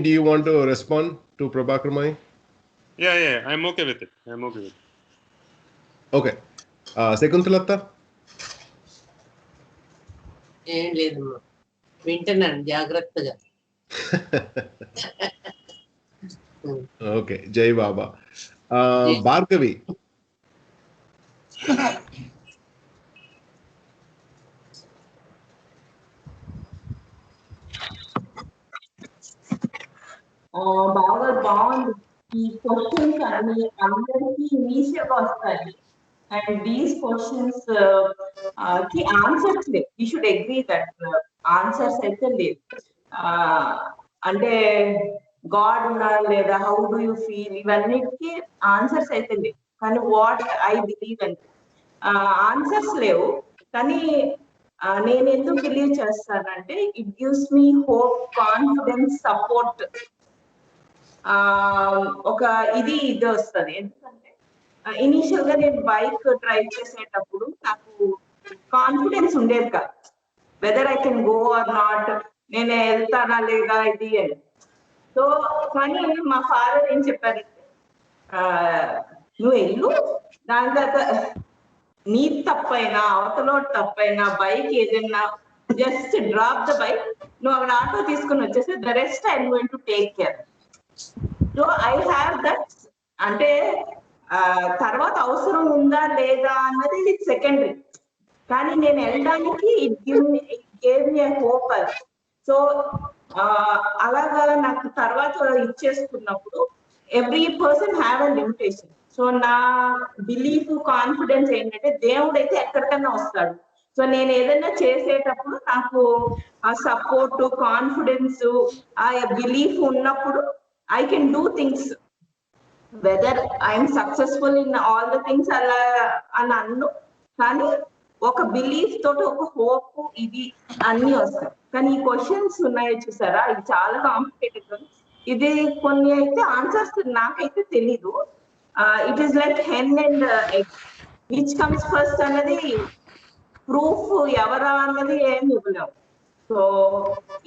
do you want to respond to Prabhakar Mai? Yeah, I'm okay with it. Okay. Sekuntalatta? ఏం లేదు వింటున్నాను జాగ్రత్తగా. Okay, Jai Baba. Bhargavi. బాగుంది. ఈ questions అన్ని అందరికీ ఈజీగా వస్తాయి. And these questions కి ఆన్సర్స్ లేవు. You should agree that answers అయితే లేవు. అంటే గాడ్ ఉన్నారా లేదా, హౌ డూ యూ ఫీల్, ఇవన్నిటికీ ఆన్సర్స్ అయితే లేవు. కానీ వాట్ ఐ బిలీవ్ అంటే ఆన్సర్స్ లేవు. కానీ నేను ఎందుకు బిలీవ్ చేస్తానంటే it gives me hope, confidence, support. ఒక ఇది వస్తుంది. ఎందుకంటే ఇనిషియల్ గా నేను బైక్ డ్రైవ్ చేసేటప్పుడు నాకు కాన్ఫిడెన్స్ ఉండేది కాదు, weather I can go or not, నేను వెళ్తానా లేదా ఇది అని. సో కానీ మా ఫాదర్ ఏం చెప్పారంటే నువ్వు వెళ్ళు, దాని తర్వాత నీ తప్పైనా అవతలో తప్పైనా బైక్ ఏదైనా జస్ట్ డ్రాప్ ద బైక్, నువ్వు అక్కడ ఆటో తీసుకుని వచ్చేసి the rest I am going to take care. So I have that. అంటే తర్వాత అవసరం ఉందా లేదా అన్నది సెకండరీ, కానీ నేను వెళ్ళడానికి it gave me hope. So అలాగా నాకు తర్వాత ఇచ్చేసుకున్నప్పుడు every person have a limitation. So నా బిలీఫ్, కాన్ఫిడెన్స్ ఏంటంటే దేవుడైతే ఎక్కడికన్నా వస్తాడు. సో నేను ఏదైనా చేసేటప్పుడు నాకు ఆ సపోర్ట్, కాన్ఫిడెన్స్, ఆ బిలీఫ్ ఉన్నప్పుడు I can do things. Whether I am successful in all the things అలా అని అన్ను, కానీ ఒక బిలీఫ్ తోటి ఒక హోప్ ఇది అన్ని వస్తాయి. కానీ ఈ క్వశ్చన్స్ ఉన్నాయి చూసారా, ఇది చాలా కాంప్లికేటెడ్. ఇది కొన్ని అయితే ఆన్సర్స్ నాకైతే తెలీదు. It is like hen and egg, which comes first అన్నది ప్రూఫ్ ఎవరా అన్నది ఏం ఇవ్వలేము. సో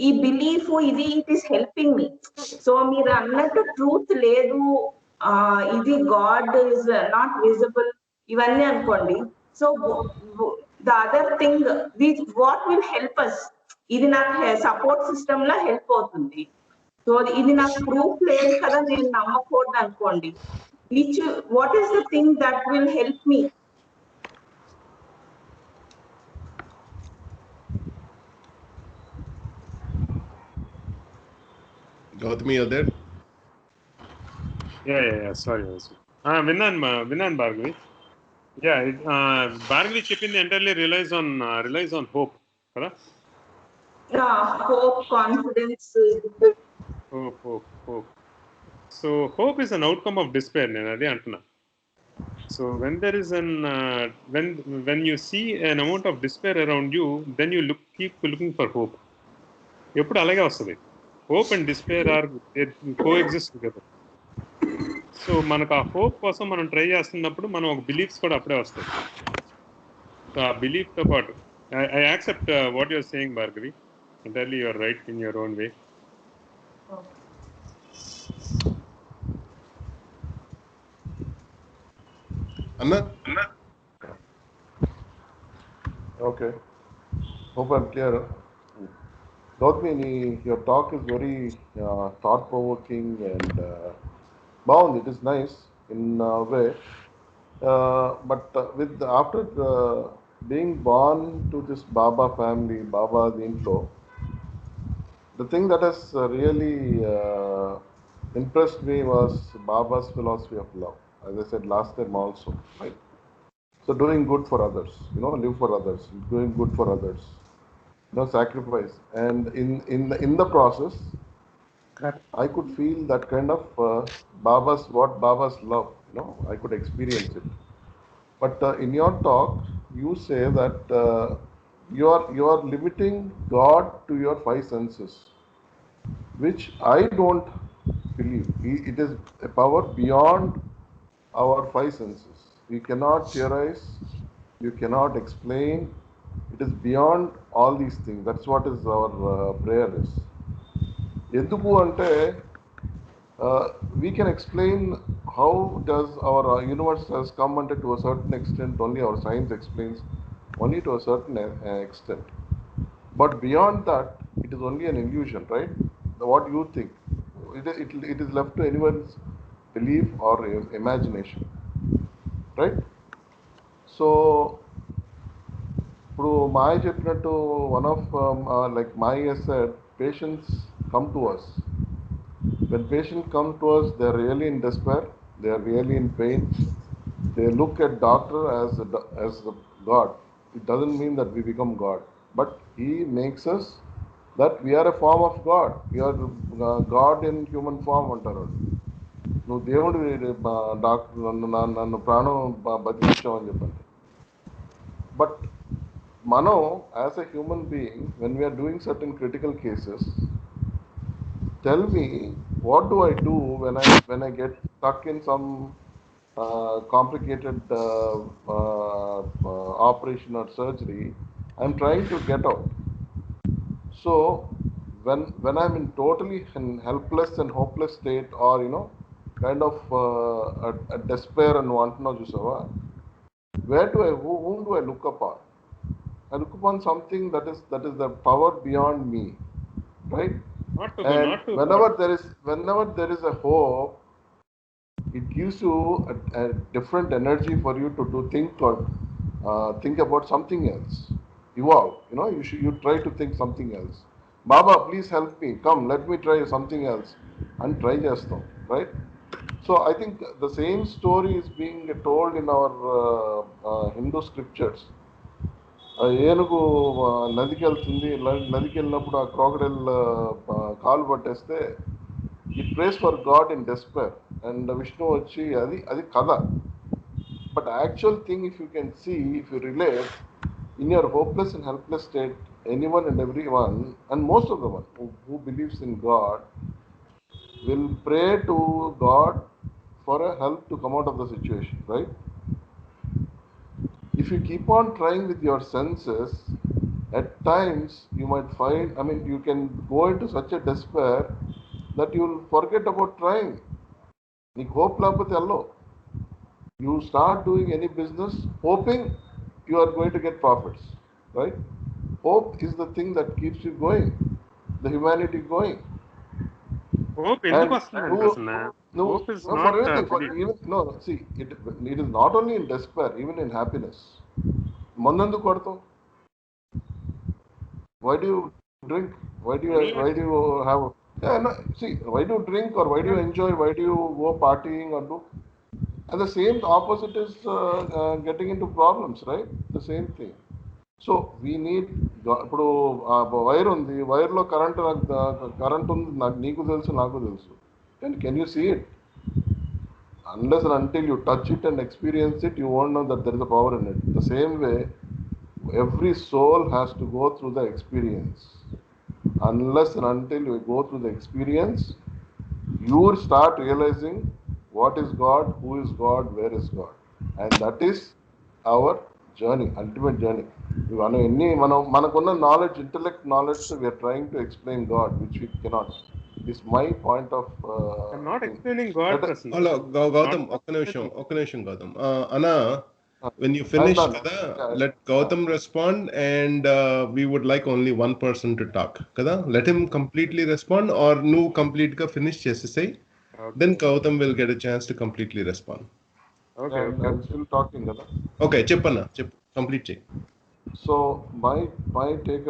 ఈ బిలీఫ్ ఇది it is helping me. So మీరు అన్నట్టు ట్రూత్ లేదు, ఇది గాడ్ ఈజ్ నాట్ విజిబుల్ ఇవన్నీ అనుకోండి. So the other thing what will help us, ఇది నాకు సపోర్ట్ సిస్టమ్ లా హెల్ప్ అవుతుంది. సో ఇది నాకు ప్రూఫ్ లేదు కదా, నేను నమ్మకూడదు అనుకోండి. Which what is the thing that will help me? Gautami, you're there? Yeah. Sorry. విన్నాను భార్గవి. భార్గవి చెప్పింది ఎంటైర్లీ రిలైజ్ ఆన్ హోప్ కదా. Hope, confidence. Hope. So hope is an outcome of despair. నేను అదే అంటున్నా. So when there is when you see an amount of despair around you, then you keep looking for hope. ఎప్పుడు అలాగే వస్తుంది. Hope and despair are coexist together. So మనకు ఆ hope కోసం మనం ట్రై చేస్తున్నప్పుడు మనం ఒక బిలీఫ్స్ కూడా అప్పుడే వస్తాయి. సో ఆ బిలీఫ్తో పాటు I accept what your saying Bhargavi. Entirely your right in your own way. Anna? Okay. Hope I'm clear. Gautami, your talk is very thought-provoking and bound. It is nice in a way, but after being born to this Baba family, Baba Dintlo, the thing that has really impressed me was Baba's philosophy of love. As I said last time also, right? So doing good for others, live for others, doing good for others, sacrifice, and in the process, I could feel that kind of Baba's love. I could experience it. But in your talk, you say that you are limiting God to your five senses, which I don't believe. It is a power beyond our five senses. We cannot theorize, you cannot explain. It is beyond all these things. That's what is our prayer is. ఎందుకు అంటే we can explain how does our universe has come under to a certain extent. Only our science explains only to a certain extent. But beyond that, it is only an illusion, right? What you think? It is left to anyone's belief or imagination, right? So, ఇప్పుడు మాయ చెప్పినట్టు one of like Maya has said, patients come to us. When patients come to us, they are really in despair, they are really in pain. They look at doctor as a God. It doesn't mean that we become God, but he makes us that we are a form of God. We are God in human form అంటారు. నువ్వు దేవుడు doctor నన్ను ప్రాణం బతికించావు అని చెప్పండి. But మనం as a human being when we're doing certain critical cases, tell me, what do I do when I get stuck in some complicated operation or surgery? I'm trying to get out. So when I'm in totally helpless and hopeless state, or kind of a despair and want to know, whom do I look upon? I look upon something that is the power beyond me, right? And whenever there is a hope, it gives you a different energy for you to think about something else. Evolve. You try to think something else. Baba, please help me. Come, let me try something else. And try chestam, right? So I think the same story is being told in our Hindu scriptures. ఏనుగు నదికి వెళ్తుంది, నదికి వెళ్ళినప్పుడు ఆ crocodile కాలు పట్టేస్తే it prays for god in despair, and Vishnu వచ్చి అది కథ. But actual thing, if you can see, if you relate in your hopeless and helpless state, anyone and everyone, and most of the one who believes in God, will pray to God for a help to come out of the situation, right? If you keep on trying with your senses, at times you might find, you can go into such a despair that you will forget about trying. Nik hope lapathe allo. You start doing any business hoping you are going to get profits, right? Hope is the thing that keeps you going, the humanity going. Hope ఎందుకు వస్తుందండి అసలు? Hope is not see, it is not only in despair, even in happiness. Mandandu kodtav. Why do you drink? Why do you have? See, why do you drink, or why do you enjoy? Why do you go partying or do? And the same opposite is getting into problems, right? The same thing. So we need, ఇప్పుడు wire ఉంది, వైర్లో current ఉంది, నీకు తెలుసు, నాకు తెలుసు. Can you see it? Unless and until you touch it and experience it, you won't know that there is a power in it. The same way, every soul has to go through the experience. Unless and until you go through the experience, you will start realizing what is God, who is God, where is God. And that is our journey, ultimate journey. Manakunna knowledge, intellect knowledge, we are trying to explain God, which we cannot. It's my point of I'm not explaining God. Hello, Gautam, ఒక్క నిమిషం Gautam. Anna, when you finish kada, let Gautam respond, and we would like only one person to talk kada. Let him completely respond, or nu complete ga finish chesesai. Then Gautam will get a chance to completely respond. Okay. I'm still talking kada. Okay, చెప్పన్నా, చెప్పు, complete చేయి. So my take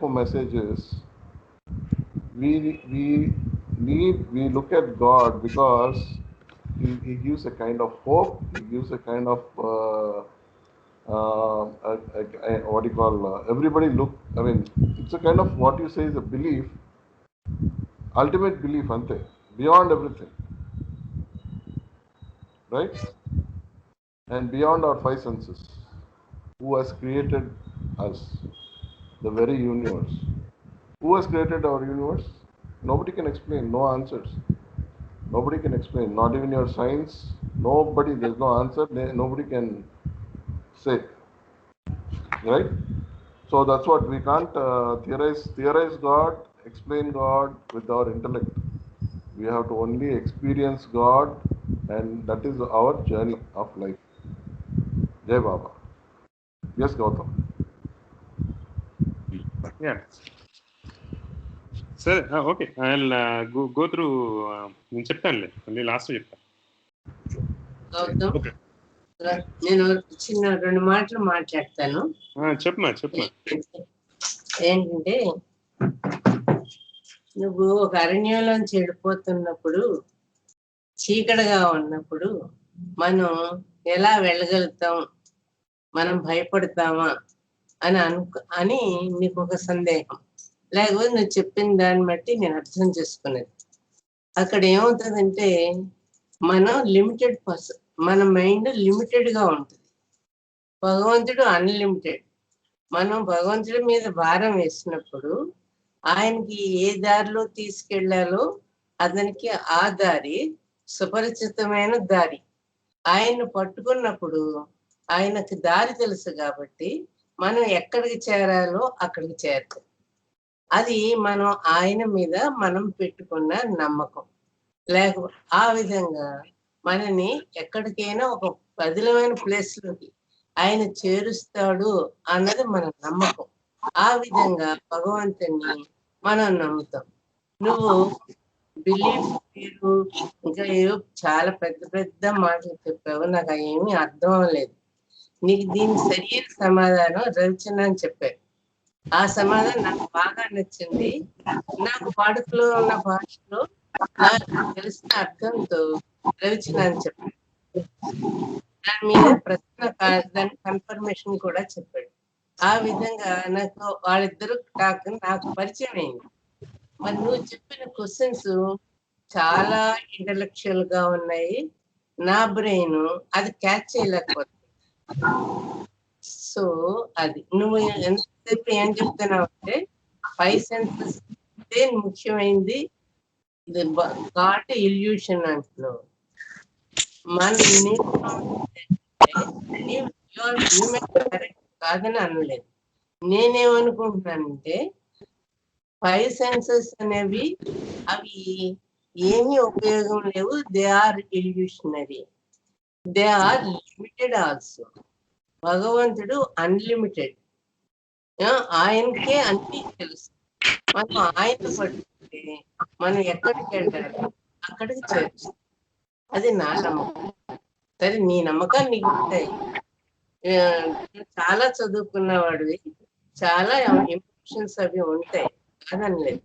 home message is, we look at God because he gives a kind of hope. He gives a kind of what do you call? Everybody look. It's a kind of what you say is a belief, ultimate belief, ante, beyond everything, right? And beyond our five senses. Who has created us, the very universe? Who has created our universe? Nobody can explain, no answers. Nobody can explain, not even your science. Nobody, there's no answer, nobody can say, right? So that's what we can't theorize God, explain God with our intellect. We have to only experience God, and that is our journey of life. Jai Baba. Yes, Gautam. Yeah. సరే okay I go through నేను చెప్తానులే మళ్ళీ last చెప్తాను. గౌతమ్ నేను చిన్న 2 మాటలు మాట్లాడతాను. చెప్పమా. ఏంటంటే నువ్వు ఒక అరణ్యంలోంచి వెళ్ళిపోతున్నప్పుడు, చీకటిగా ఉన్నప్పుడు మనం ఎలా వెళ్ళగలుగుతాం, మనం భయపడతామా అని నీకు ఒక సందేహం, లేకపోతే నువ్వు చెప్పిన దాన్ని బట్టి నేను అర్థం చేసుకునేది. అక్కడ ఏమవుతుందంటే మనం లిమిటెడ్ పర్సన్, మన మైండ్ లిమిటెడ్ గా ఉంటుంది. భగవంతుడు అన్లిమిటెడ్. మనం భగవంతుడి మీద భారం వేసినప్పుడు ఆయనకి ఏ దారిలో తీసుకెళ్లాలో అతనికి ఆ దారి సుపరిచితమైన దారి. ఆయన్ని పట్టుకున్నప్పుడు ఆయనకు దారి తెలుసు కాబట్టి మనం ఎక్కడికి చేరాలో అక్కడికి చేరుతాం. అది మనం ఆయన మీద మనం పెట్టుకున్న నమ్మకం. లేకపోతే ఆ విధంగా మనని ఎక్కడికైనా ఒక పదిలమైన ప్లేస్లోకి ఆయన చేరుస్తాడు అన్నది మన నమ్మకం. ఆ విధంగా భగవంతుని మనం నమ్ముతాం. నువ్వు బిలీఫ్ పేరు ఇంకా ఏవో చాలా పెద్ద పెద్ద మాటలు చెప్పావు, నాకు ఏమీ అర్థం అవ్వలేదు. నీకు దీనికి సరైన సమాధానం రవిచంద్ర అని చెప్పారు. ఆ సమాధానం నాకు బాగా నచ్చింది. నాకు వాడుకలో ఉన్న భాషలో నాకు తెలిసిన అర్థంతో రవిచంద్ర అని చెప్పాడు. దాని మీద ప్రశ్న, దాని కన్ఫర్మేషన్ కూడా చెప్పాడు. ఆ విధంగా నాకు వాళ్ళిద్దరు నాకు పరిచయం అయింది. మరి నువ్వు చెప్పిన క్వశ్చన్స్ చాలా ఇంటలెక్చువల్ గా ఉన్నాయి. నా బ్రెయిన్ అది క్యాచ్ చేయలేకపోతుంది. సో అది నువ్వు ఎంతసేపు ఏం చెప్తున్నావు అంటే 5 సెన్సెస్ ముఖ్యమైనది. ఇది గాడ్ ఇల్యూషన్ అంటున్నావు. కరెక్ట్ కాదని అనలేదు. నేనేమనుకుంటున్నానంటే 5 సెన్సెస్ అనేవి అవి ఏమీ ఉపయోగం లేవు. They are illusionary, they are limited also. భగవంతుడు అన్లిమిటెడ్. ఆయనకే అన్నీ తెలుసు. మనం ఆయన పట్టుకుంటే మనం ఎక్కడికి వెళ్ళాలి అక్కడికి చేరుస్తాం. అది నా నమ్మకం. సరే, నీ నమ్మకాలు నీకు ఉంటాయి. చాలా చదువుకున్న వాడివి, చాలా ఇంప్రెషన్స్ అవి ఉంటాయి కాదనలేదు.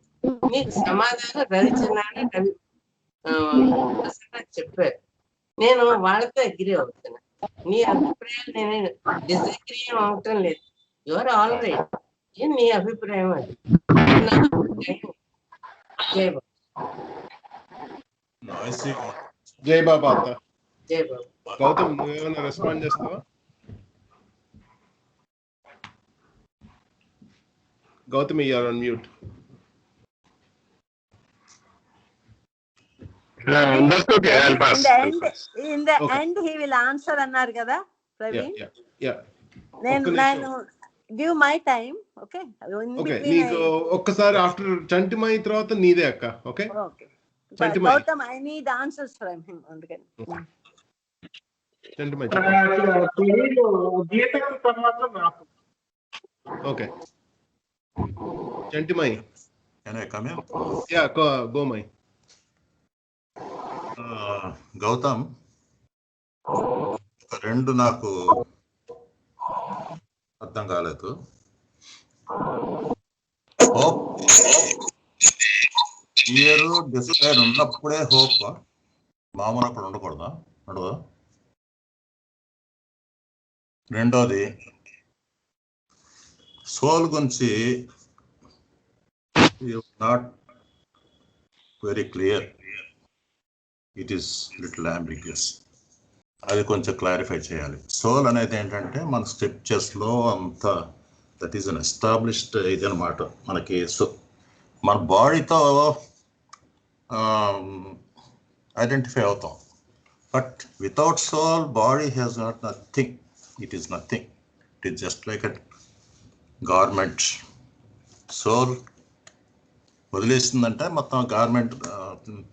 నీకు సమాధానం రవిచంద్ర చెప్పారు. నేను వాళ్ళతో అగ్రీ అవుతున్నా. నీ అభిప్రాయాలు నేను డిసగ్రీ అవటం లేదు. Your all right. నీ అభిప్రాయం అది. జై బాబా. జై బాబా. గౌతమ్, నువ్వేమైనా రెస్పాండ్ చేస్తావా? Gautam, you are on mute. That's okay. I'll pass. In the end, he will answer అన్నారు కదా ప్రవీణ్. నేను give my time. Okay. నీకు ఒక్కసారి ఆఫ్టర్ చంటిమై తర్వాత నీదే అక్క. Okay. Gautam, I need answers from him. అందుకని చంటిమై ఓకే. చంటిమై, can I come in? Yeah, go Mai. Gautam, రెండు నాకు అర్థం కాలేదు. హోప్, ఫియర్, డిస్పైర్ ఉన్నప్పుడే హోప్, మామూలు అప్పుడు ఉండకూడదా? నడవదా? రెండోది, సోల్ గురించి not very clear. It is little ambiguous. అది కొంచెం క్లారిఫై చేయాలి. సోల్ అనేది ఏంటంటే మన స్క్రిప్చర్స్లో అంత దట్ ఈస్ అన్ ఎస్టాబ్లిష్డ్ ఇది అనమాట. మనకి మన బాడీతో ఐడెంటిఫై అవుతాం. But without soul, body has not nothing. It is nothing. It is just like government soul వదిలేస్తుందంటే మొత్తం గవర్నమెంట్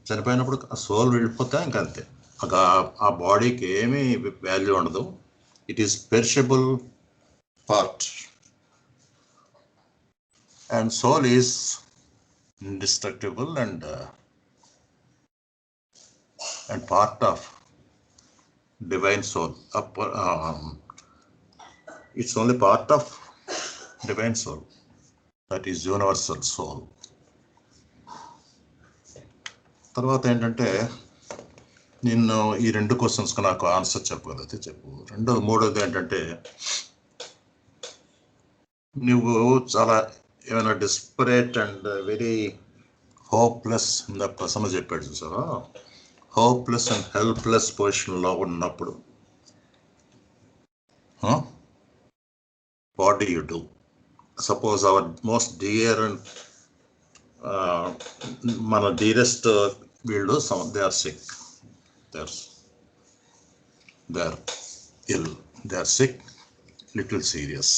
చనిపోయినప్పుడు సోల్ వెళ్ళిపోతే ఇంకంతే. ఆ బాడీకి ఏమీ వాల్యూ ఉండదు. It is perishable part and soul is indestructible and part of divine soul. It's only part of divine soul, that is universal soul. తర్వాత ఏంటంటే నిన్ను ఈ 2 క్వశ్చన్స్కి నాకు ఆన్సర్ చెప్పగలిగితే చెప్పు. మూడోది ఏంటంటే నువ్వు చాలా ఏమైనా డిస్పరేట్ అండ్ వెరీ హోప్లెస్ ఇందాక ప్రసన్న చెప్పాడు చూసారా, హోప్లెస్ అండ్ హెల్ప్లెస్ పొజిషన్లో ఉన్నప్పుడు what do you do? Suppose our most dear and మన డియరెస్ట్ వీళ్ళు they are sick, they are ill, they are sick, little serious.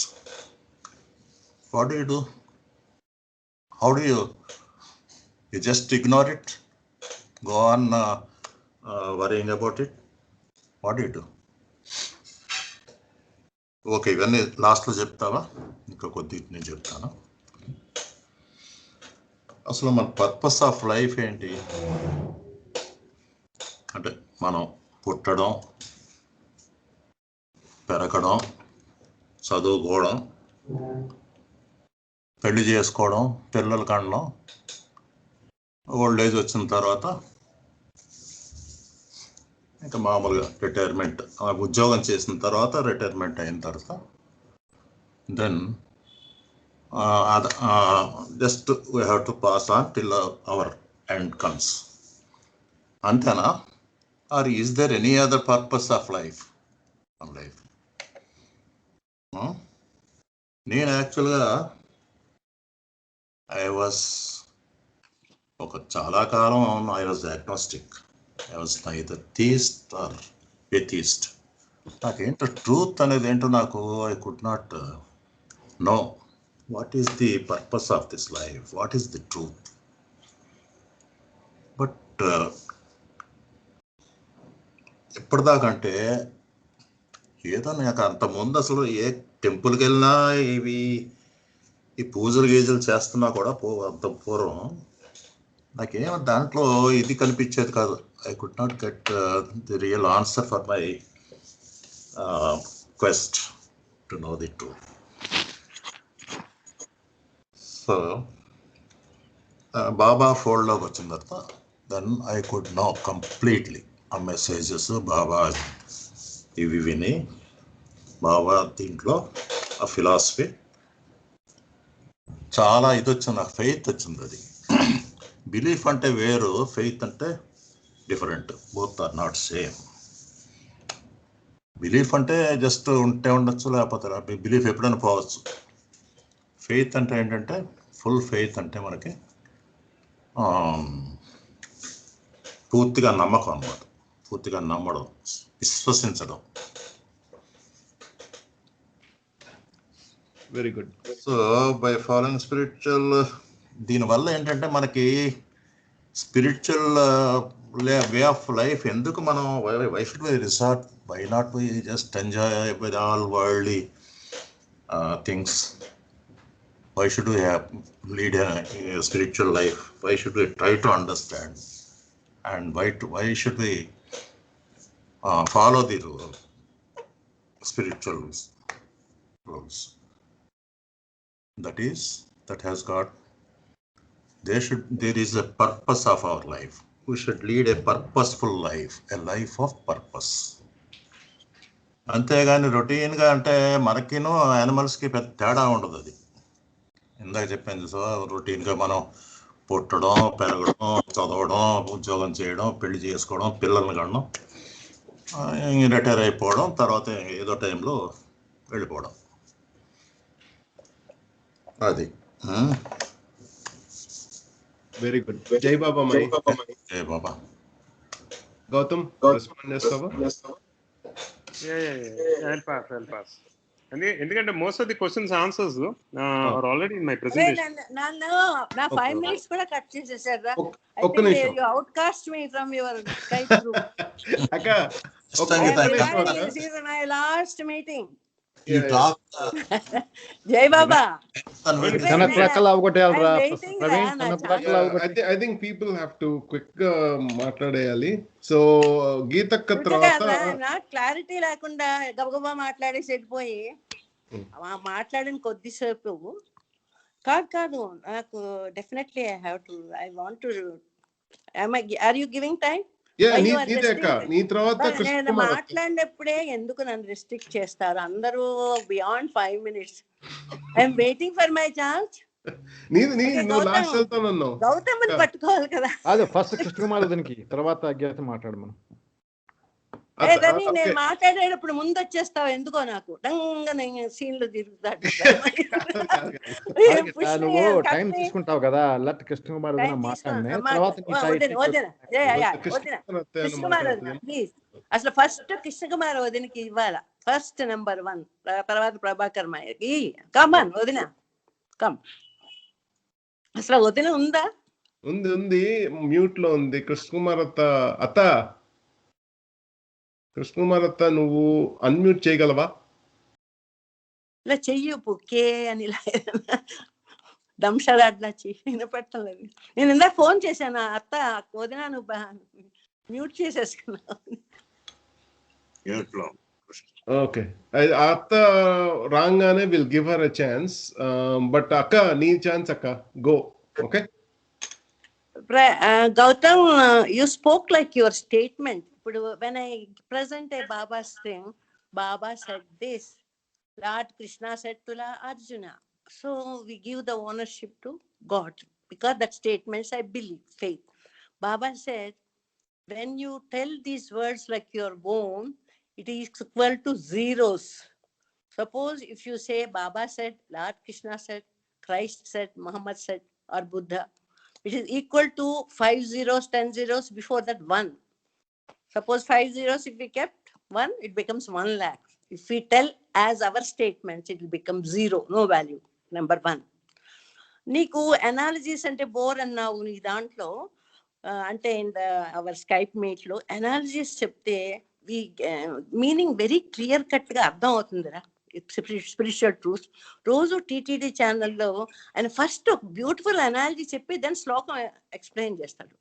What do you do? How do you just ignore it? Go on worrying about it? What do you do? Okay, ఇవన్నీ లాస్ట్లో చెప్తావా? ఇంకా కొద్దిగా నేను చెప్తాను. అసలు మన purpose of life ఏంటి అంటే మనం పుట్టడం, పెరగడం, చదువుకోవడం, పెళ్లి చేసుకోవడం, పిల్లలు కనడం, ఓల్డ్ ఏజ్ వచ్చిన తర్వాత ఇంకా మామూలుగా రిటైర్మెంట్, ఉద్యోగం చేసిన తర్వాత రిటైర్మెంట్ అయిన తర్వాత then just we have to pass on till our end comes. అంతేనా? Or is there any other purpose of life? నేను యాక్చువల్గా చాలా కాలం I was agnostic. I was neither theist or atheist. నాకేంటో ట్రూత్ అనేది ఏంటో నాకు I could not know what is the purpose of this life, what is the truth. But ఎప్పటిదాకంటే ఏదో నాకు అంతకుముందు అసలు ఏ టెంపుల్కి వెళ్ళినా ఈ పూజలు గీజలు చేస్తున్నా కూడా అంత పూర్వం నాకేమో దాంట్లో ఇది కనిపించేది కాదు. I could not get the real answer for my quest to know the truth. So Baba ఫోల్డ్లోకి వచ్చిన తర్వాత then I could know completely ఆ మెసేజెస్ బాబా ఇవి విని, బాబా దీంట్లో ఆ ఫిలాసఫీ చాలా ఇది వచ్చింది, నాకు ఫెయిత్ వచ్చింది. అది బిలీఫ్ అంటే వేరు, ఫెయిత్ అంటే different, both are not same. Belief అంటే జస్ట్ ఉంటే ఉండొచ్చు, లేకపోతే బిలీఫ్ ఎప్పుడైనా పోవచ్చు. ఫెయిత్ అంటే ఏంటంటే ఫుల్ ఫెయిత్ అంటే మనకి పూర్తిగా నమ్మకం అన్నమాట, పూర్తిగా నమ్మడం, విశ్వసించడం. Very good. So by following spiritual, దీనివల్ల ఏంటంటే మనకి స్పిరిచువల్ వే ఆఫ్ లైఫ్ ఎందుకు మనం why should we resort, why not we just enjoy with all worldly things? Why should we lead a spiritual life? Why should we try to understand? And why should we follow the spiritual rules? That has got, there is a purpose of our life. We should lead a purposeful life, a life of purpose. అంతేగాని రొటీన్గా అంటే మనకినో యానిమల్స్కి పెద్ద తేడా ఉండదు. అది ఇందాక చెప్పాను. So రొటీన్గా మనం పుట్టడం, పెరగడం, చదవడం, ఉద్యోగం చేయడం, పెళ్లి చేసుకోవడం, పిల్లల్ని కనడం, రిటైర్ అయిపోవడం, తర్వాత ఏదో టైంలో వెళ్ళిపోవడం. అది. Very good. జై బాబా. జై బాబా. గౌతమ్ రెస్పాండ్ చేస్తావా? I'll pass. ఎందుకంటే most of the questions answers are already in my presentation. నన్ను నా 5 minutes కూడా కట్ చేసేసారా? ఒక్క నిమిషం. You outcast me from your Skype group. అక్క This is my last meeting. You talk. జై బాబా. I think people have to quick మాట్లాడేయాలి. So గీతక్క తర్వాత నాకు క్లారిటీ లేకుండా గబగబా మాట్లాడేసి వెళ్ళిపోయి మాట్లాడిన కొద్దిసేపు కాదు నాకు definitely I want to are you giving time? నీ తర్వాత నేను మాట్లాడినప్పుడే ఎందుకు నన్ను రిస్ట్రిక్ట్ చేస్తారు అందరూ beyond 5 minutes? I'm waiting for my chance. Gautam పట్టుకోవాలి కదా. అదే ఫస్ట్ కృష్ణకుమార్ వదినకి తర్వాత అజ్ఞాత మాట్లాడమను. నేను మాట్లాడేటప్పుడు ముందు వచ్చేస్తావు ఎందుకో నాకు సీన్లు తిరుగుతాడు. నువ్వు టైం తీసుకుంటావు కదా. లట్ కృష్ణకుమార్ వదిన మాట్లాడిన తర్వాత కృష్ణకుమార్ వదిన ప్లీజ్. అసలు ఫస్ట్ కృష్ణకుమార్ వదినకి ఇవ్వాల ఫస్ట్ నెంబర్ 1, తర్వాత ప్రభాకర్ మాయకి. కమాన్ వదిన కమ్. అసలు వదిన ఉందా? ఉంది మ్యూట్ లో ఉంది. కృష్ణకుమార్ అత్త కృష్ణకుమార్ అత్త నువ్వు అన్మ్యూట్ చేయగలవా? ఇలా చెయ్యి పుక్కే అని దంషాలా వినపట్టలేదు. నేను ఇందాక ఫోన్ చేశాను అత్త వదిన నువ్వు మ్యూట్ చేసేసుకున్నావు. ఓకే అత్త రాగానే will give her a chance. But అక్క నీ ఛాన్స్ అక్క go. Okay Gautam, you spoke like your statement. When I present a Baba's thing, Baba said this, Lord Krishna said to Arjuna. So we give the ownership to God because that statements I believe, faith. Baba said, when you tell these words like your own, it is equal to zeros. Suppose if you say Baba said, Lord Krishna said, Christ said, Muhammad said, or Buddha, it is equal to 5 zeros, 10 zeros, before that 1. Suppose 5 zeros, if we kept 1, it becomes 1 lakh. If we tell as our statements, it will become 0, no value, number 1. Niku analogies ante bore annavu nee dantlo ante in our Skype meet lo analogies chepte we meaning very clear cut ga ardham avutundira. Spiritual truth. రోజు TTD ఛానల్లో ఆయన first ఒక beautiful analogy చెప్పి దాని శ్లోకం explain చేస్తాడు.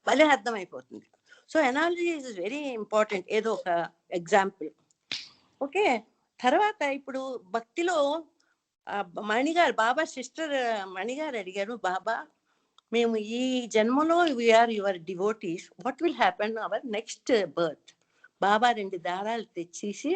భలే అర్థమైపోతుంది. So analogy is very important. ఏదో ఒక ఎగ్జాంపుల్. ఓకే తర్వాత ఇప్పుడు భక్తిలో మణిగారు బాబా సిస్టర్ మణిగారు అడిగారు, బాబా మేము ఈ జన్మలో we are your devotees, what will happen our next birth? బాబా 2 దారాలు తెచ్చేసి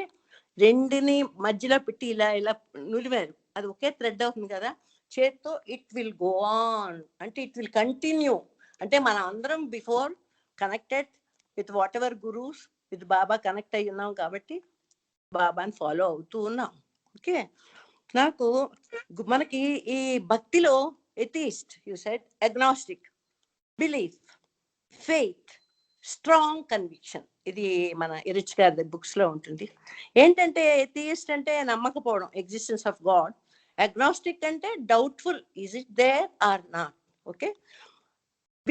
రెండిని మధ్యలో పెట్టి ఇలా ఇలా నులివారు. అది ఒకే థ్రెడ్ అవుతుంది కదా చేత్తో. ఇట్ విల్ గో ఆన్ అంటే ఇట్ విల్ కంటిన్యూ. అంటే మనం అందరం before connected with what ever gurus with Baba connect అయ్యి ఉన్నాం కాబట్టి బాబాని ఫాలో అవుతూ ఉన్నాం. ఓకే నాకు మనకి ఈ భక్తిలో atheist, you said, agnostic, belief, faith, strong conviction. ఇది మన ఎరిచ్ గారి బుక్స్ లో ఉంటుంది. ఏంటంటే ఎథియిస్ట్ అంటే నమ్మకపోవడం ఎగ్జిస్టెన్స్ ఆఫ్ గాడ్. అగ్నాస్టిక్ అంటే doubtful, is it there or not. Okay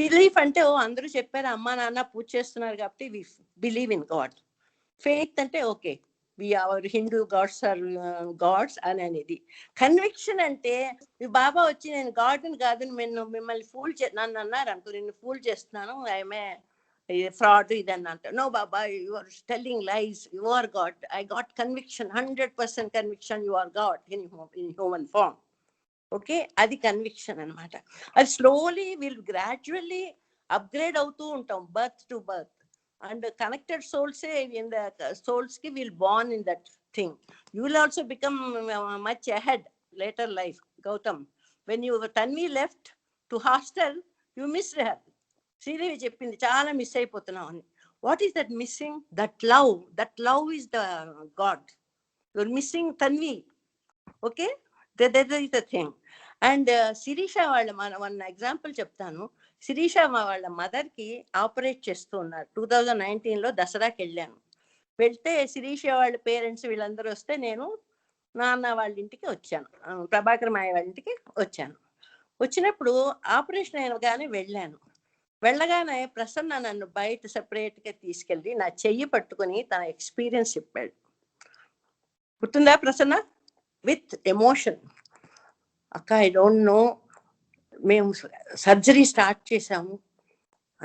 belief అంటే అందరూ చెప్పారు అమ్మా నాన్న పూజ చేస్తున్నారు కాబట్టి we believe in God. Faith అంటే okay we our Hindu gods are gods అని అనేది. కన్విక్షన్ అంటే మీ బాబా వచ్చి నేను గాడ్ని కాదు మిమ్మల్ని ఫూల్ నన్ను అన్నారు అనుకో, నేను ఫూల్ చేస్తున్నాను, ఐఎమ్ ఫ్రాడ్ ఇదని అంటారు. నో బాబా you are telling lies, you are God. I got conviction, 100% conviction you are God in human form. Okay అది కన్విక్షన్ అనమాట. అది స్లోలీ విల్ గ్రాడ్యువల్లీ అప్గ్రేడ్ అవుతూ ఉంటాం birth to birth. And connected సోల్సే in the souls కి will born in that thing. You will also become much ahead later life. Gautam, when you Tanvi left to hostel you missed her. Sridevi చెప్పింది చాలా miss అయిపోతున్నాం అని. What is that missing? That love. That love is the God. You're missing Tanvi. Okay that is the thing. And Shirisha వాళ్ళ one example చెప్తాను. శిరీష వాళ్ళ mother కి operate చేస్తూ ఉన్నారు. 2019లో దసరాకి వెళ్ళాను. వెళ్తే శిరీష వాళ్ళ పేరెంట్స్ వీళ్ళందరూ వస్తే నేను నాన్న వాళ్ళ ఇంటికి వచ్చాను, ప్రభాకర్ మాయ వాళ్ళ ఇంటికి వచ్చాను. వచ్చినప్పుడు ఆపరేషన్ అయినగానే వెళ్ళగానే ప్రసన్న నన్ను బయట సెపరేట్గా తీసుకెళ్ళి నా చెయ్యి పట్టుకుని తన ఎక్స్పీరియన్స్ చెప్పాడు. గుర్తుందా ప్రసన్న? With emotion. అక్క, ఐ డోంట్ నో, మేము సర్జరీ స్టార్ట్ చేసాము,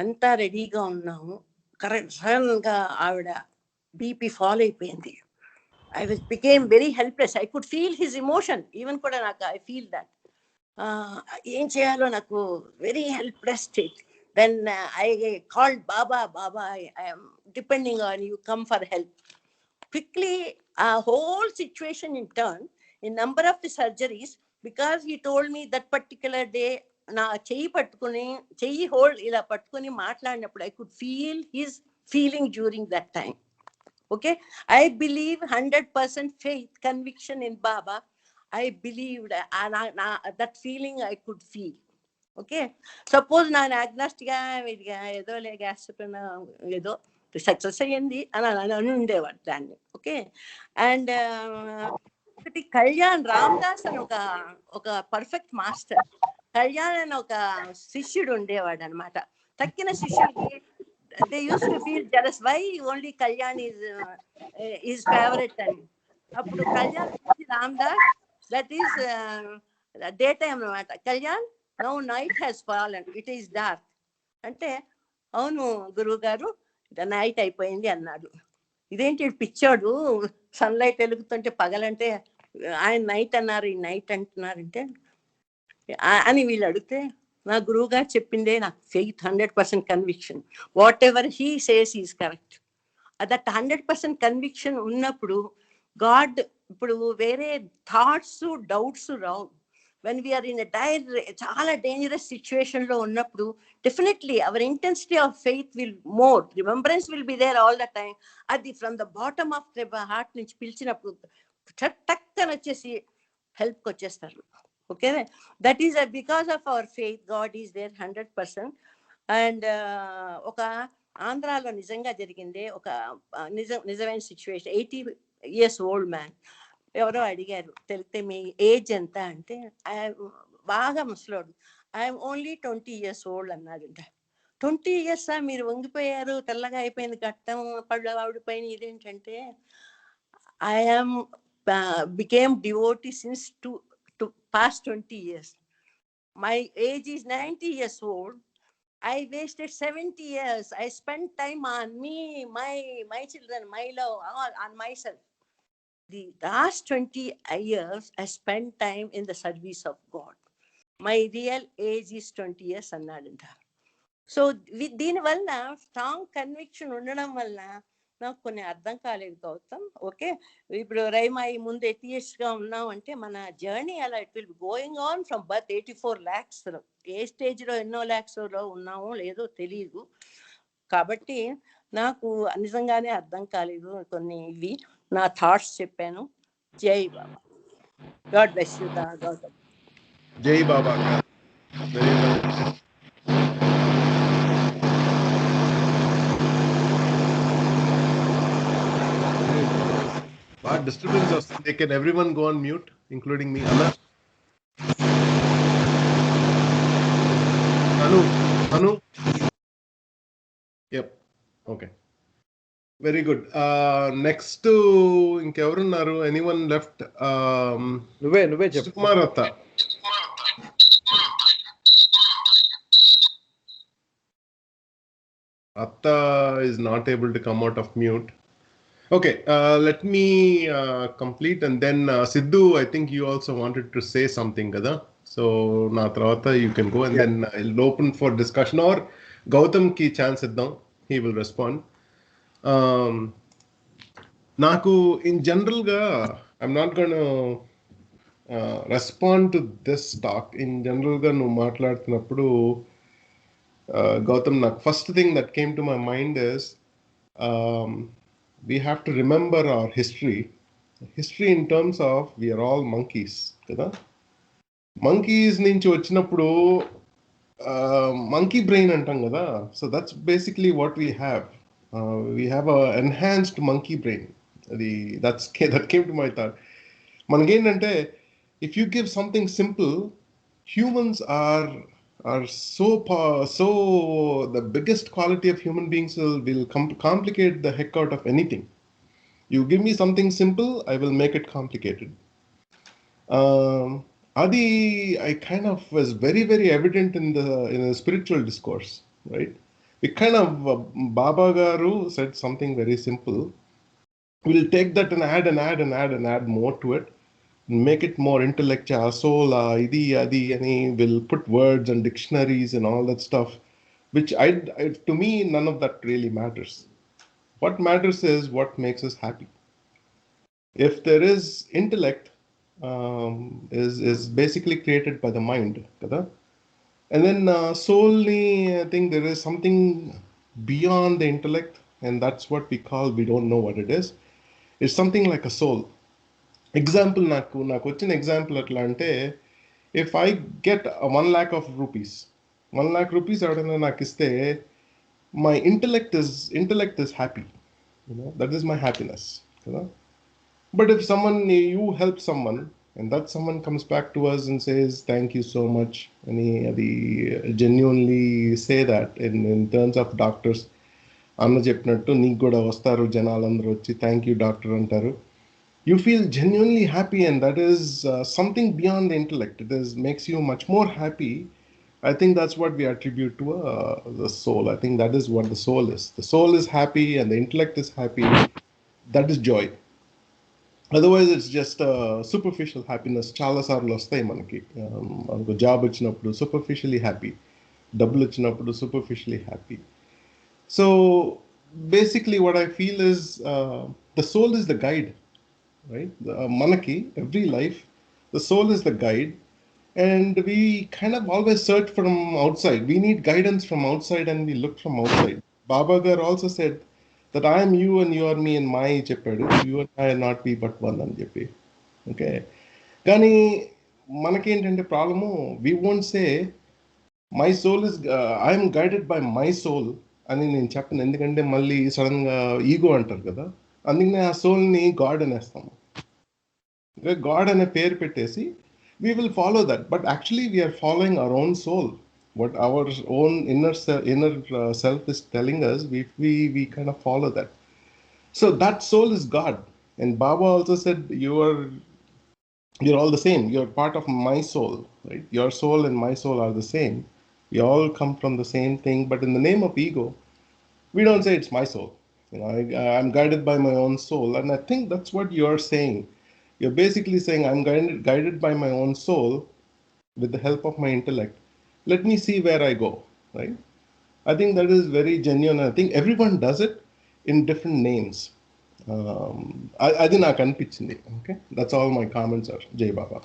అంతా రెడీగా ఉన్నాము, కరెక్ట్ సడన్గా ఆవిడ బీపీ ఫాల్ అయిపోయింది. I became very helpless. I could feel his emotion. Even kuda naku I feel that. Em cheyalo naku very helpless state. Then I called Baba. I am depending on you. Come for help. Quickly, a whole situation in turn. In number of the surgeries, because he told me that particular day, na cheyi pattukoni, cheyi hold ila pattukoni maatladinappudu I could feel his feeling during that time. Okay, I believe 100% faith, conviction in Baba. I believed, and that feeling I could feel. Okay, suppose ನಾನು agnostic ఏదో gas ఏదో success అయ్యింది అని ఉండేవాడు దాన్ని. Okay, and ఒకటి కళ్యాణ్ రామ్దాస్ అని ఒక పర్ఫెక్ట్ మాస్టర్, కళ్యాణ్ అని ఒక శిష్యుడు ఉండేవాడు అనమాట. తక్కిన శిష్యుడికి they used to feel jealous why only Kalyan is favorite. And appudu Kalyan Ramdas, that is daytime anamata. Kalyan, now night has fallen, it is dark ante avunu guruvu garu night అయిపోయింది అన్నాడు. ఇదేంటి పిచ్చాడు, sunlight వెలుగుతుంటే పగలంటే ఆయన night అన్నారు, ఈ night అంటున్నారంటే అని వీళ్ళు అడిగితే, నా గురువు గారు చెప్పిందే నాకు faith, 100% conviction. Whatever he says is correct. That 100% conviction ఉన్నప్పుడు గాడ్, ఇప్పుడు వేరే థాట్స్ డౌట్స్ రావు. వెన్ వీఆర్ ఇన్ చాలా డేంజరస్ సిచ్యువేషన్ లో ఉన్నప్పుడు definitely our intensity of faith will more, remembrance will be there all the time. అది from the bottom of the heart నుంచి పిలిచినప్పుడు టక్కన వచ్చేసి హెల్ప్కి వచ్చేస్తారు. Okay, that is because of our faith, God is there 100%. And oka ఆంధ్రాలో నిజంగా జరిగింది ఒక నిజమైన సిచ్యువేషన్. 80 years old man ఎవరో అడిగారు, తెలిస్తే మీ ఏజ్ ఎంత అంటే, బాగా ముసలోడు, ఐఎమ్ ఓన్లీ 20 years old అన్నాడంట. 20 years మీరు వంగిపోయారు, తెల్లగా అయిపోయింది గట్టం, పళ్ళు ఆవిడిపోయిన, ఇదేంటంటే I'm became devotee since past 20 years. My age is 90 years old. I wasted 70 years. I spent time on me, my children, my love, all on myself. The last 20 years I spent time in the service of God. My real age is 20 years annadanta. So దీని వల్ల strong conviction ఉండడం వల్ల నాకు కొన్ని అర్థం కాలేదు Gautam. Okay, ఇప్పుడు రైమాయి ముందు 8 years గా ఉన్నాం అంటే మన జర్నీ అలా it will going on from birth. 84 lakhs, A stage లో ఎన్నో lakhs లో ఉన్నామో లేదో తెలియదు. కాబట్టి నాకు నిజంగానే అర్థం కాలేదు కొన్ని. ఇవి నా థాట్స్ చెప్పాను. జై బాబా. God bless you Gautam. జై బాబా. What disturbance వస్తుంది? Can everyone go on mute, including me? Anu? Yep. Okay. Very good. Next ఇంకెవరున్నారు? Anyone left? నువ్వే చెప్పు. కుమార్ అత్త. Atta is not able to come out of mute. Okay, let me complete, and then Sidhu, I think you also wanted to say something, kada? So na tarvata you can go, and then I'll open for discussion, or Gautam ki chance iddam, he will respond. Naku in general ga, I'm not going to respond to this talk. In general ga nu maatladutunnappudu Gautam, nak first thing that came to my mind is we have to remember our history in terms of we are all monkeys, kada? Monkeys nunchi vachinappudu monkey brain antam kada. So that's basically what we have. We have a enhanced monkey brain. That came to my thought. మనకేంటంటే if you give something simple, humans are so the biggest quality of human beings will complicate the heck out of anything. You give me something simple, I will make it complicated. Adi, I kind of was very, very evident in the spiritual discourse, right? We kind of, Baba Garu said something very simple. We'll take that and add more to it, make it more intellectual, soul, idi, adi, and we'll put words and dictionaries and all that stuff, which to me, none of that really matters. What matters is what makes us happy. If there is intellect, is basically created by the mind, kada? And then solely, I think there is something beyond the intellect, and that's what we call, we don't know what it is. It's something like a soul. Example, నాకు వచ్చిన example ఎట్లా అంటే, if I get 1 lakh of rupees, 1 lakh rupees ఎవరైనా నాకు ఇస్తే, my intellect is happy. That is my happiness. But if you help someone, and that someone comes back to us and says, thank you so much, and they genuinely say that in terms of doctors, Anna చెప్పినట్టు నీకు కూడా వస్తారు జనాలందరూ వచ్చి thank you doctor అంటారు, you feel genuinely happy, and that is something beyond the intellect. It makes you much more happy. I think that's what we attribute to the soul. I think that is what the soul is. The soul is happy and the intellect is happy. That is joy. Otherwise, it's just superficial happiness. Chala saarlu vastayi manaki. Anku job ichinapudu superficially happy, double ichinapudu superficially happy. So basically, what I feel is the soul is the guide, right? Manaki, every life, the soul is the guide, and we kind of always search from outside. We need guidance from outside, and we look from outside. Baba Gar also said that I am you and you are me and my చెప్పాడు, you and I are not be but one అని చెప్పి. Okay, కానీ మనకేంటంటే problem, we won't say my soul is I am guided by my soul అని నేను చెప్పను. ఎందుకంటే మళ్ళీ సడన్గా ఈగో అంటారు కదా, అందుకనే ఆ సోల్ని గాడ్ అనేస్తాము. గాడ్ అనే పేరు పెట్టేసి we will follow that, but actually we are following our own soul. What our own inner self is telling us, we kind of follow that. So that soul is God. And Baba also said, you're all the same. You're part of my soul, right? Your soul and my soul are the same. We all come from the same thing, but in the name of ego, we don't say it's my soul. I'm guided by my own soul, and I think that's what you're saying. You're basically saying, I'm guided by my own soul with the help of my intellect. Let me see where I go, right? I think that is very genuine. I think everyone does it in different names. Adi naaku anpichindi. Okay, that's all my comments are. Jai Baba.